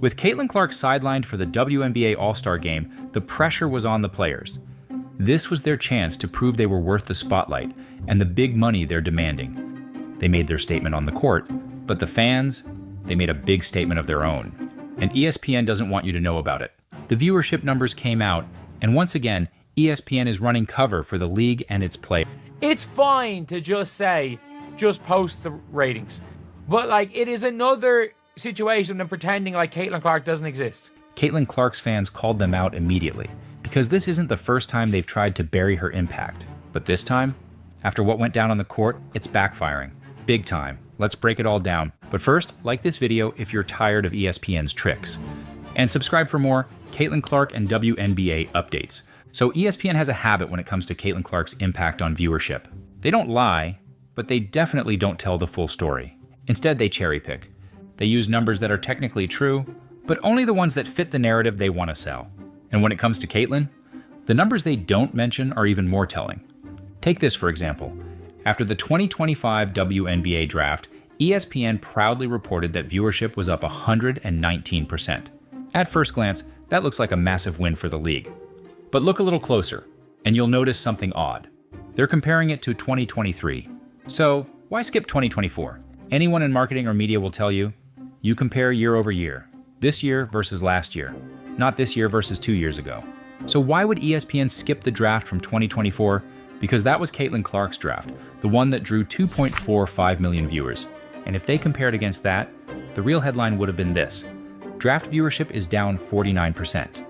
With Caitlin Clark sidelined for the WNBA All-Star Game, the pressure was on the players. This was their chance to prove they were worth the spotlight and the big money they're demanding. They made their statement on the court, but the fans, they made a big statement of their own. And ESPN doesn't want you to know about it. The viewership numbers came out, and once again, ESPN is running cover for the league and its players. It's fine to just say, just post the ratings. But, it is another situation than pretending like Caitlin Clark doesn't exist. Caitlin Clark's fans called them out immediately, because this isn't the first time they've tried to bury her impact. But this time, after what went down on the court, it's backfiring. Big time. Let's break it all down. But first, like this video if you're tired of ESPN's tricks. And subscribe for more Caitlin Clark and WNBA updates. So ESPN has a habit when it comes to Caitlin Clark's impact on viewership. They don't lie, but they definitely don't tell the full story. Instead, they cherry pick. They use numbers that are technically true, but only the ones that fit the narrative they want to sell. And when it comes to Caitlin, the numbers they don't mention are even more telling. Take this, for example. After the 2025 WNBA draft, ESPN proudly reported that viewership was up 119%. At first glance, that looks like a massive win for the league. But look a little closer, and you'll notice something odd. They're comparing it to 2023. So why skip 2024? Anyone in marketing or media will tell you, you compare year over year, this year versus last year, not this year versus 2 years ago. So why would ESPN skip the draft from 2024? Because that was Caitlin Clark's draft, the one that drew 2.45 million viewers. And if they compared against that, the real headline would have been this: draft viewership is down 49%.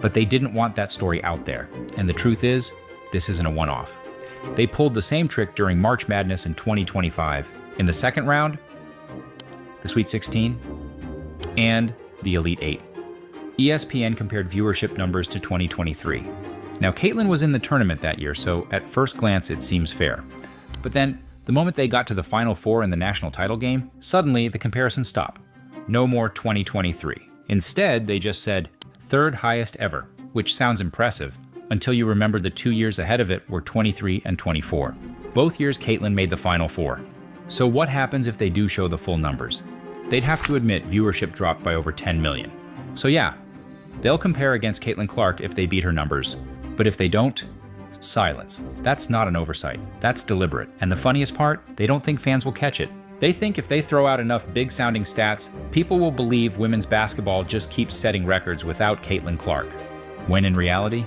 But they didn't want that story out there. And the truth is, this isn't a one-off. They pulled the same trick during March Madness in 2025, in the second round, the Sweet 16, and the Elite 8. ESPN compared viewership numbers to 2023. Now, Caitlin was in the tournament that year, so at first glance it seems fair. But then, the moment they got to the Final Four in the national title game, suddenly the comparison stopped. No more 2023. Instead, they just said, third highest ever, which sounds impressive, until you remember the 2 years ahead of it were 23 and 24. Both years Caitlin made the Final Four. So what happens if they do show the full numbers? They'd have to admit viewership dropped by over 10 million. So yeah, they'll compare against Caitlin Clark if they beat her numbers. But if they don't, silence. That's not an oversight. That's deliberate. And the funniest part, they don't think fans will catch it. They think if they throw out enough big-sounding stats, people will believe women's basketball just keeps setting records without Caitlin Clark. When in reality,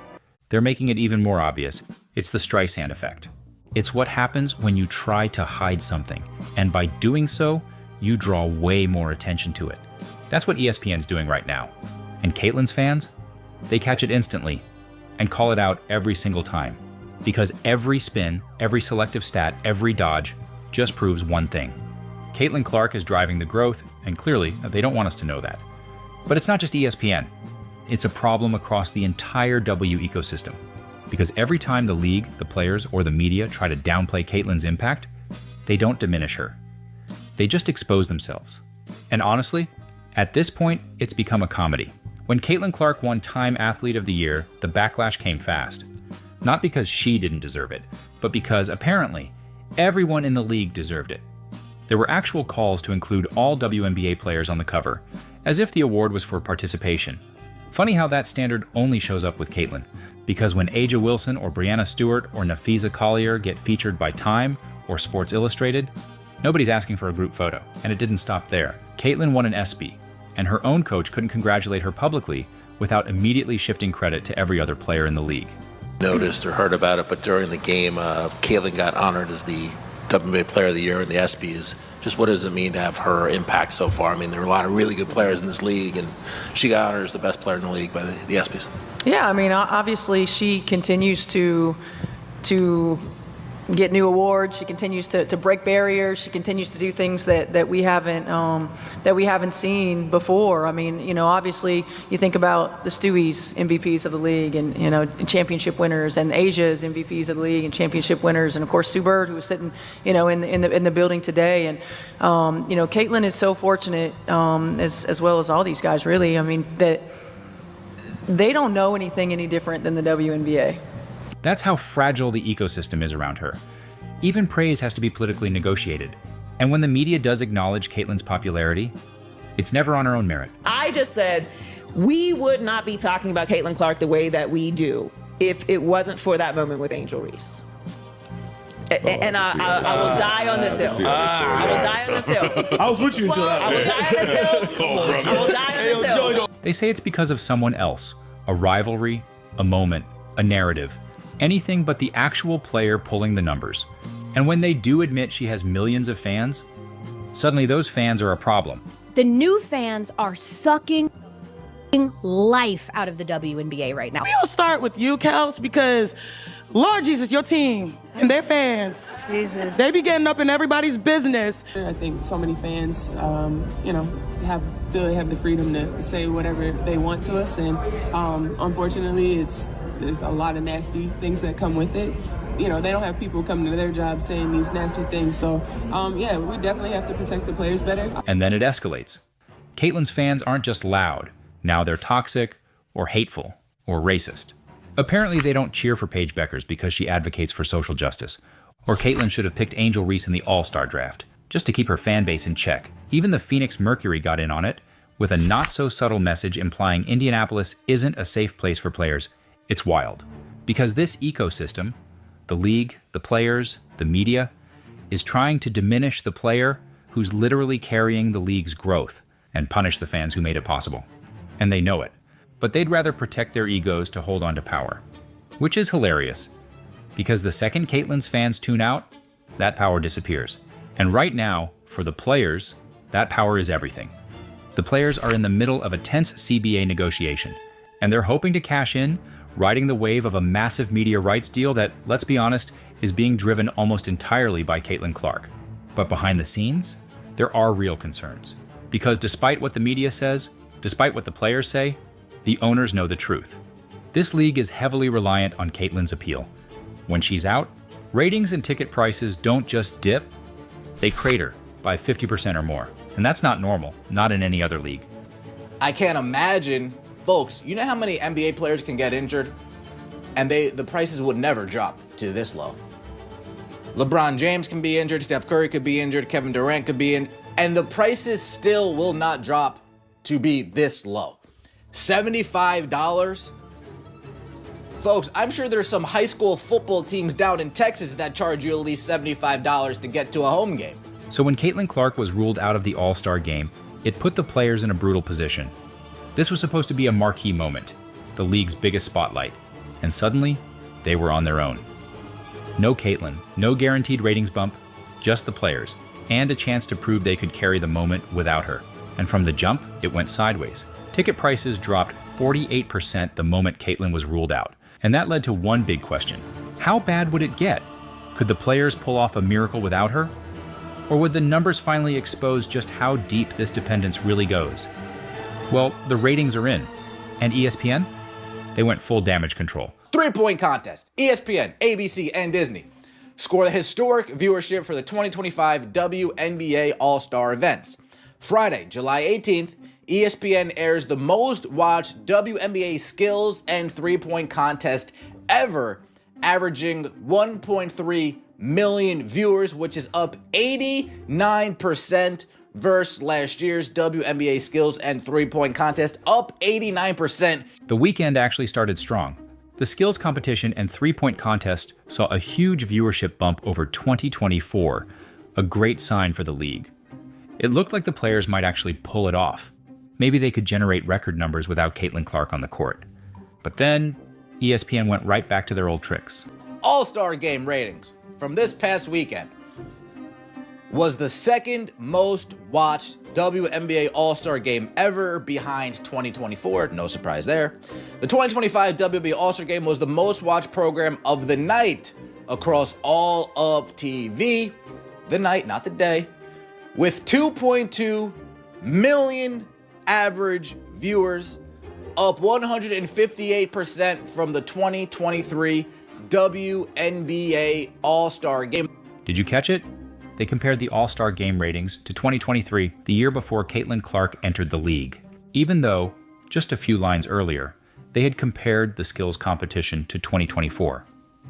they're making it even more obvious. It's the Streisand effect. It's what happens when you try to hide something, and by doing so, you draw way more attention to it. That's what ESPN's doing right now. And Caitlin's fans? They catch it instantly and call it out every single time. Because every spin, every selective stat, every dodge just proves one thing. Caitlin Clark is driving the growth, and clearly, they don't want us to know that. But it's not just ESPN. It's a problem across the entire W ecosystem. Because every time the league, the players, or the media try to downplay Caitlin's impact, they don't diminish her. They just expose themselves. And honestly, at this point, it's become a comedy. When Caitlin Clark won Time Athlete of the Year, the backlash came fast. Not because she didn't deserve it, but because, apparently, everyone in the league deserved it. There were actual calls to include all WNBA players on the cover, as if the award was for participation. Funny how that standard only shows up with Caitlin, because when A'ja Wilson or Breanna Stewart or Nafisa Collier get featured by Time or Sports Illustrated, nobody's asking for a group photo, and it didn't stop there. Caitlin won an ESPY, and her own coach couldn't congratulate her publicly without immediately shifting credit to every other player in the league. Noticed or heard about it, but during the game, Caitlin got honored as the WNBA Player of the Year in the ESPYs. Just what does it mean to have her impact so far? I mean, there are a lot of really good players in this league, and she got honored as the best player in the league by the ESPYs. Yeah, I mean, obviously she continues to get new awards. She continues to break barriers. She continues to do things that we haven't seen before. I mean, you know, obviously you think about the Stewies MVPs of the league, and you know, championship winners, and Asia's MVPs of the league and championship winners, and of course Sue Bird, who was sitting, you know, in the building today. And you know, Caitlin is so fortunate, as well as all these guys, really. I mean, that they don't know anything any different than the WNBA. That's how fragile the ecosystem is around her. Even praise has to be politically negotiated. And when the media does acknowledge Caitlin's popularity, It's never on her own merit. I just said we would not be talking about Caitlin Clark the way that we do if it wasn't for that moment with Angel Reese. And I will die on this hill. I will die on this hill. I was with you until that. I will die on this hill. I will die on this hill. They say it's because of someone else, a rivalry, a moment, a narrative, anything but the actual player pulling the numbers. And when they do admit she has millions of fans, suddenly those fans are a problem. The new fans are sucking life out of the WNBA right now. We'll start with you, Kels, because Lord Jesus, your team and their fans, Jesus, they be getting up in everybody's business. I think so many fans, feel they have the freedom to say whatever they want to us, and unfortunately, there's a lot of nasty things that come with it. They don't have people coming to their job saying these nasty things. So, we definitely have to protect the players better. And then it escalates. Caitlin's fans aren't just loud. Now they're toxic or hateful or racist. Apparently they don't cheer for Paige Beckers because she advocates for social justice. Or Caitlin should have picked Angel Reese in the All-Star draft, just to keep her fan base in check. Even the Phoenix Mercury got in on it, with a not-so-subtle message implying Indianapolis isn't a safe place for players. It's wild. Because this ecosystem, the league, the players, the media, is trying to diminish the player who's literally carrying the league's growth and punish the fans who made it possible. And they know it. But they'd rather protect their egos to hold on to power. Which is hilarious. Because the second Caitlin's fans tune out, that power disappears. And right now, for the players, that power is everything. The players are in the middle of a tense CBA negotiation, and they're hoping to cash in, riding the wave of a massive media rights deal that, let's be honest, is being driven almost entirely by Caitlin Clark. But behind the scenes, there are real concerns. Because despite what the media says, despite what the players say, the owners know the truth. This league is heavily reliant on Caitlin's appeal. When she's out, ratings and ticket prices don't just dip, they crater by 50% or more. And that's not normal, not in any other league. I can't imagine, folks, you know how many NBA players can get injured? And the prices would never drop to this low. LeBron James can be injured, Steph Curry could be injured, Kevin Durant could be in, and the prices still will not drop to be this low. $75? Folks, I'm sure there's some high school football teams down in Texas that charge you at least $75 to get to a home game. So when Caitlin Clark was ruled out of the All-Star game, it put the players in a brutal position. This was supposed to be a marquee moment, the league's biggest spotlight, and suddenly, they were on their own. No Caitlin, no guaranteed ratings bump, just the players, and a chance to prove they could carry the moment without her. And from the jump, it went sideways. Ticket prices dropped 48% the moment Caitlin was ruled out. And that led to one big question. How bad would it get? Could the players pull off a miracle without her? Or would the numbers finally expose just how deep this dependence really goes? Well, the ratings are in. And ESPN? They went full damage control. 3-point contest. ESPN, ABC, and Disney score the historic viewership for the 2025 WNBA All-Star events. Friday, July 18th, ESPN airs the most watched WNBA skills and 3-point contest ever, averaging 1.3 million viewers, which is up 89% versus last year's WNBA skills and 3-point contest, up 89%. The weekend actually started strong. The skills competition and 3-point contest saw a huge viewership bump over 2024, a great sign for the league. It looked like the players might actually pull it off. Maybe they could generate record numbers without Caitlin Clark on the court. But then, ESPN went right back to their old tricks. All-Star Game ratings from this past weekend was the second most watched WNBA All-Star Game ever behind 2024. No surprise there. The 2025 WNBA All-Star Game was the most watched program of the night across all of TV. The night, not the day. With 2.2 million average viewers, up 158% from the 2023 WNBA All-Star Game. Did you catch it? They compared the All-Star Game ratings to 2023, the year before Caitlin Clark entered the league. Even though, just a few lines earlier, they had compared the skills competition to 2024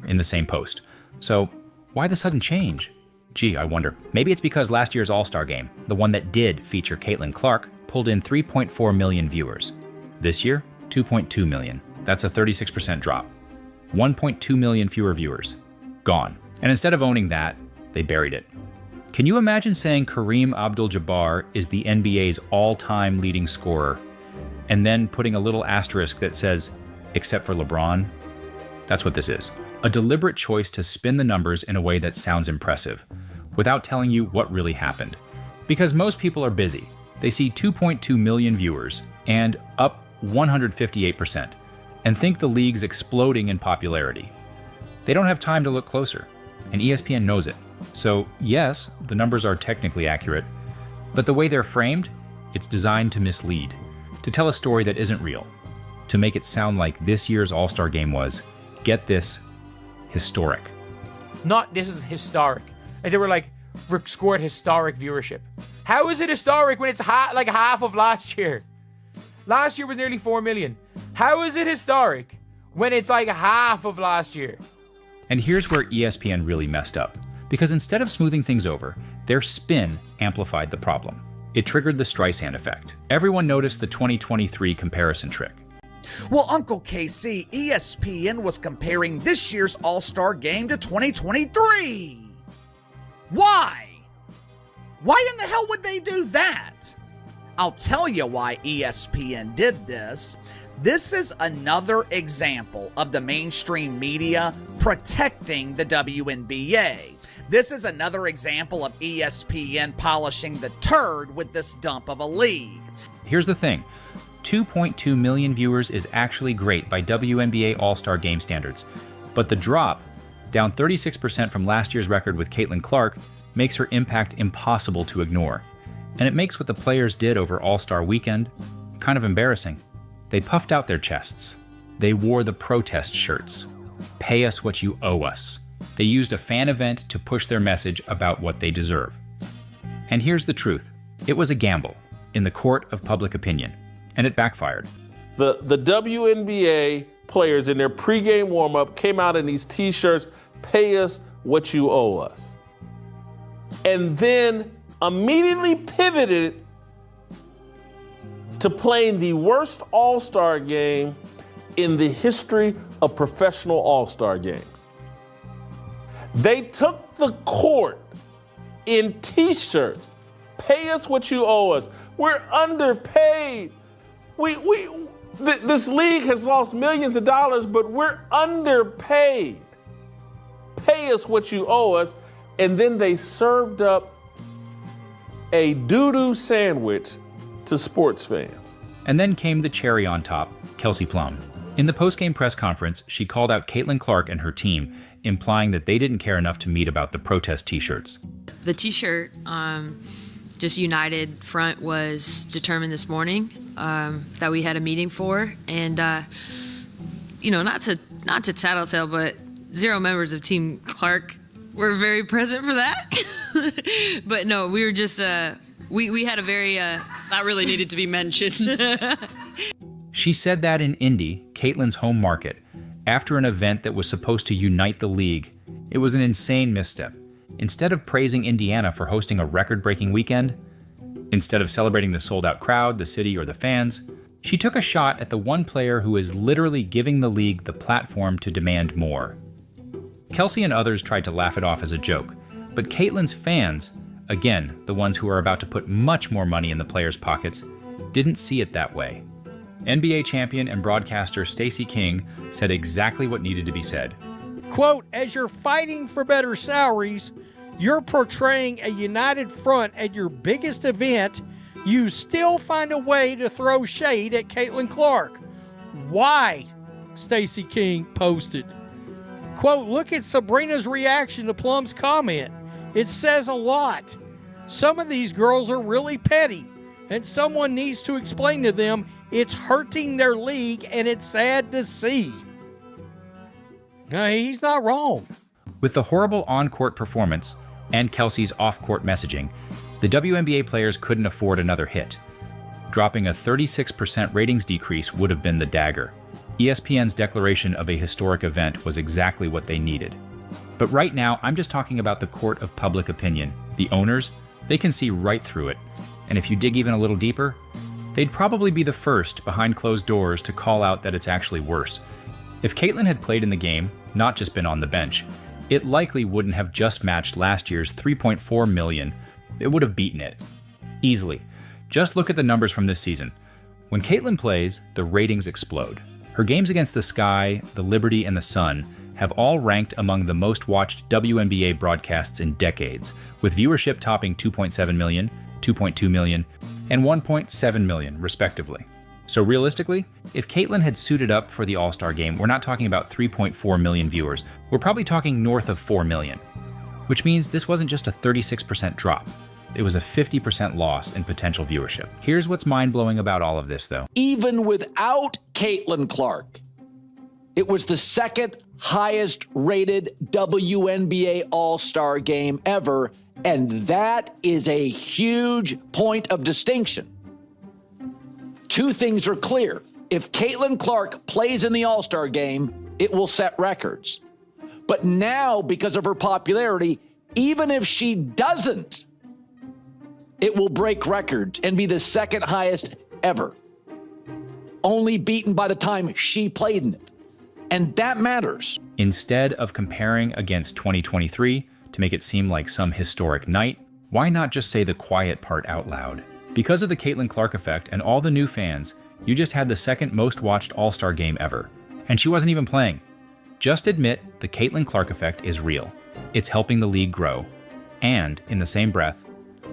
in the same post. So, why the sudden change? Gee, I wonder. Maybe it's because last year's All-Star Game, the one that did feature Caitlin Clark, pulled in 3.4 million viewers. This year, 2.2 million. That's a 36% drop. 1.2 million fewer viewers. Gone. And instead of owning that, they buried it. Can you imagine saying Kareem Abdul-Jabbar is the NBA's all-time leading scorer, and then putting a little asterisk that says, except for LeBron? That's what this is. A deliberate choice to spin the numbers in a way that sounds impressive, without telling you what really happened. Because most people are busy. They see 2.2 million viewers, and up 158%, and think the league's exploding in popularity. They don't have time to look closer, and ESPN knows it. So yes, the numbers are technically accurate, but the way they're framed, it's designed to mislead, to tell a story that isn't real, to make it sound like this year's All-Star Game was, get this, historic. Not this is historic. Like they were like, scored historic viewership. How is it historic when it's like half of last year? Last year was nearly 4 million. How is it historic when it's like half of last year? And here's where ESPN really messed up. Because instead of smoothing things over, their spin amplified the problem. It triggered the Streisand effect. Everyone noticed the 2023 comparison trick. Well, Uncle KC, ESPN was comparing this year's All-Star Game to 2023. Why? Why in the hell would they do that? I'll tell you why ESPN did this. This is another example of the mainstream media protecting the WNBA. This is another example of ESPN polishing the turd with this dump of a league. Here's the thing. 2.2 million viewers is actually great by WNBA All-Star Game standards. But the drop, down 36% from last year's record with Caitlin Clark, makes her impact impossible to ignore. And it makes what the players did over All-Star Weekend kind of embarrassing. They puffed out their chests. They wore the protest shirts. Pay us what you owe us. They used a fan event to push their message about what they deserve. And here's the truth. It was a gamble in the court of public opinion, and it backfired. The WNBA players in their pregame warm-up came out in these t-shirts, pay us what you owe us. And then immediately pivoted to playing the worst All-Star game in the history of professional All-Star games. They took the court in t-shirts. Pay us what you owe us. We're underpaid. This league has lost millions of dollars, but we're underpaid. Pay us what you owe us. And then they served up a doo-doo sandwich to sports fans. And then came the cherry on top, Kelsey Plum. In the post-game press conference, she called out Caitlin Clark and her team, implying that they didn't care enough to meet about the protest t-shirts. The t-shirt, just United Front, was determined this morning that we had a meeting for. And, not to tattletale, but 0 members of Team Clark were very present for that. But no, we were just, we had a very... that really needed to be mentioned. She said that in Indy, Caitlin's home market, after an event that was supposed to unite the league. It was an insane misstep. Instead of praising Indiana for hosting a record-breaking weekend, instead of celebrating the sold-out crowd, the city, or the fans, she took a shot at the one player who is literally giving the league the platform to demand more. Kelsey and others tried to laugh it off as a joke, but Caitlin's fans, again, the ones who are about to put much more money in the players' pockets, didn't see it that way. NBA champion and broadcaster Stacey King said exactly what needed to be said. Quote, as you're fighting for better salaries, you're portraying a united front at your biggest event, you still find a way to throw shade at Caitlin Clark. Why? Stacey King posted. Quote, look at Sabrina's reaction to Plum's comment. It says a lot. Some of these girls are really petty, and someone needs to explain to them it's hurting their league, and it's sad to see. No, he's not wrong. With the horrible on-court performance and Kelsey's off-court messaging, the WNBA players couldn't afford another hit. Dropping a 36% ratings decrease would have been the dagger. ESPN's declaration of a historic event was exactly what they needed. But right now, I'm just talking about the court of public opinion. The owners, they can see right through it. And if you dig even a little deeper, they'd probably be the first behind closed doors to call out that it's actually worse. If Caitlyn had played in the game, not just been on the bench, it likely wouldn't have just matched last year's $3.4 million. It would have beaten it. Easily. Just look at the numbers from this season. When Caitlyn plays, the ratings explode. Her games against the Sky, the Liberty, and the Sun have all ranked among the most watched WNBA broadcasts in decades, with viewership topping 2.7 million, 2.2 million, and 1.7 million, respectively. So realistically, if Caitlyn had suited up for the All-Star game, we're not talking about 3.4 million viewers. We're probably talking north of 4 million, which means this wasn't just a 36% drop. It was a 50% loss in potential viewership. Here's what's mind-blowing about all of this, though. Even without Caitlyn Clark, it was the second highest rated WNBA All-Star game ever, and that is a huge point of distinction. Two things are clear. If Caitlyn Clark plays in the All-Star game, it will set records. But now, because of her popularity, even if she doesn't, it will break records and be the second highest ever, only beaten by the time she played in it. And that matters. Instead of comparing against 2023 to make it seem like some historic night, why not just say the quiet part out loud? Because of the Caitlyn Clark effect and all the new fans, you just had the second most watched All-Star game ever. And she wasn't even playing. Just admit the Caitlyn Clark effect is real. It's helping the league grow. And, in the same breath,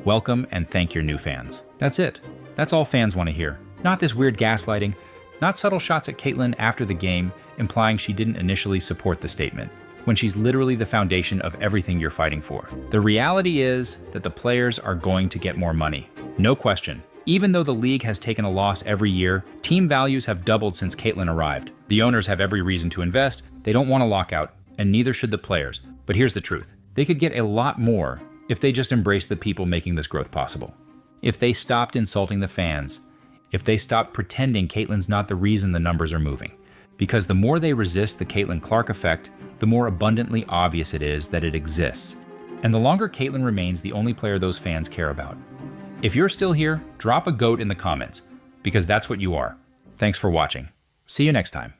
welcome and thank your new fans. That's it. That's all fans want to hear. Not this weird gaslighting, not subtle shots at Caitlyn after the game implying she didn't initially support the statement, when she's literally the foundation of everything you're fighting for. The reality is that the players are going to get more money. No question. Even though the league has taken a loss every year, team values have doubled since Caitlyn arrived. The owners have every reason to invest, they don't want a lockout, and neither should the players. But here's the truth. They could get a lot more if they just embrace the people making this growth possible. If they stopped insulting the fans. If they stopped pretending Caitlyn's not the reason the numbers are moving. Because the more they resist the Caitlyn Clark effect, the more abundantly obvious it is that it exists. And the longer Caitlyn remains the only player those fans care about. If you're still here, drop a GOAT in the comments, because that's what you are. Thanks for watching. See you next time.